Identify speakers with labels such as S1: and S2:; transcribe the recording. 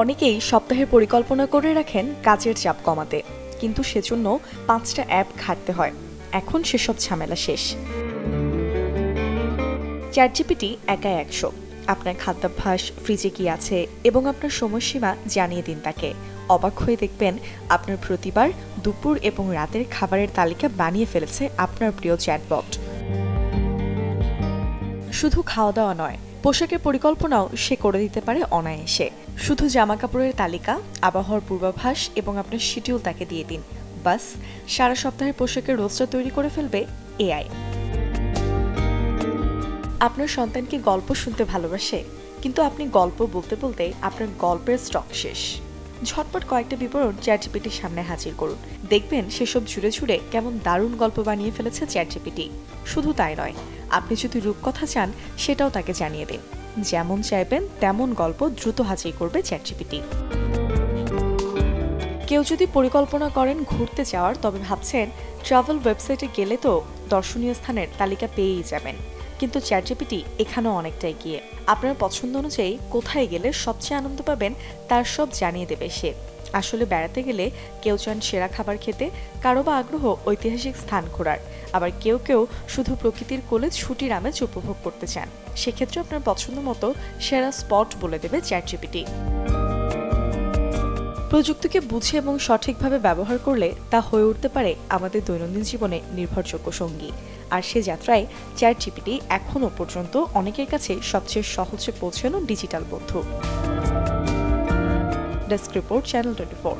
S1: অনেকেই সপ্তাহের পরিকল্পনা করে রাখেন কাজের চাপ কমাতে, কিন্তু সেজন্য 5টা অ্যাপ ঘাঁটতে হয়। এখন সেসব ঝামেলা শেষ। চ্যাটজিপিটি একাই 100। আপনার খাদ্যাভ্যাস, ফ্রিজে কি আছে এবং আপনার সময়সীমা জানিয়ে দিন তাকে। অবাক হয়ে দেখবেন আপনার প্রতিবার দুপুর এবং রাতের খাবারের তালিকা বানিয়ে ফেলেছে আপনার প্রিয় চ্যাটবট। শুধু খাওয়া দাওয়া নয়, পোশাকের পরিকল্পনাও সে করে দিতে পারে অনায়াসে। শুধু জামাকাপড়ের তালিকা, আবহাওয়ার পূর্বাভাস এবং আপনার শিডিউল তাকে দিয়ে দিন, বাস সারা সপ্তাহের পোশাকের রোস্টার তৈরি করে ফেলবে এআই। আপনার সন্তানকে গল্প শুনতে ভালোবাসে, কিন্তু আপনি গল্প বলতে বলতে আপনার গল্পের স্টক শেষ। ঝটপট কয়েকটা বিবরণ চ্যাটজিপিটির সামনে হাজির করুন, দেখবেন সেসব জুড়ে জুড়ে কেমন দারুণ গল্প বানিয়ে ফেলেছে চ্যাটজিপিটি। শুধু তাই নয়, আপনি যদি রূপকথা চান সেটাও তাকে জানিয়ে দিন। যেমন চাইবেন তেমন গল্প দ্রুত হাজির করবে চ্যাটজিপিটি। কেউ যদি পরিকল্পনা করেন ঘুরতে যাওয়ার, তবে ভাবছেন ট্রাভেল ওয়েবসাইটে গেলে তো দর্শনীয় স্থানের তালিকা পেয়েই যাবেন, কিন্তু চ্যাটজিপিটি এখানেও অনেকটা এগিয়ে। আপনার পছন্দ অনুযায়ী কোথায় গেলে সবচেয়ে আনন্দ পাবেন তার সব জানিয়ে দেবে সে। আসলে বেড়াতে গেলে কেউ চান সেরা খাবার খেতে, কারো বা আগ্রহ ঐতিহাসিক স্থান ঘোরার, আবার কেউ কেউ শুধু প্রকৃতির কোলে ছুটির আমেজ উপভোগ করতে চান। সেক্ষেত্রে আপনার পছন্দ মতো সেরা স্পট বলে দেবে চ্যাটজিপিটি। প্রযুক্তিকে বুঝে এবং সঠিকভাবে ব্যবহার করলে তা হয়ে উঠতে পারে আমাদের দৈনন্দিন জীবনে নির্ভরযোগ্য সঙ্গী। আর সে যাত্রায় চ্যাটজিপিটি এখনও পর্যন্ত অনেকের কাছে সবচেয়ে সহজে পৌঁছানো ডিজিটাল বন্ধু। Desk report, channel 24।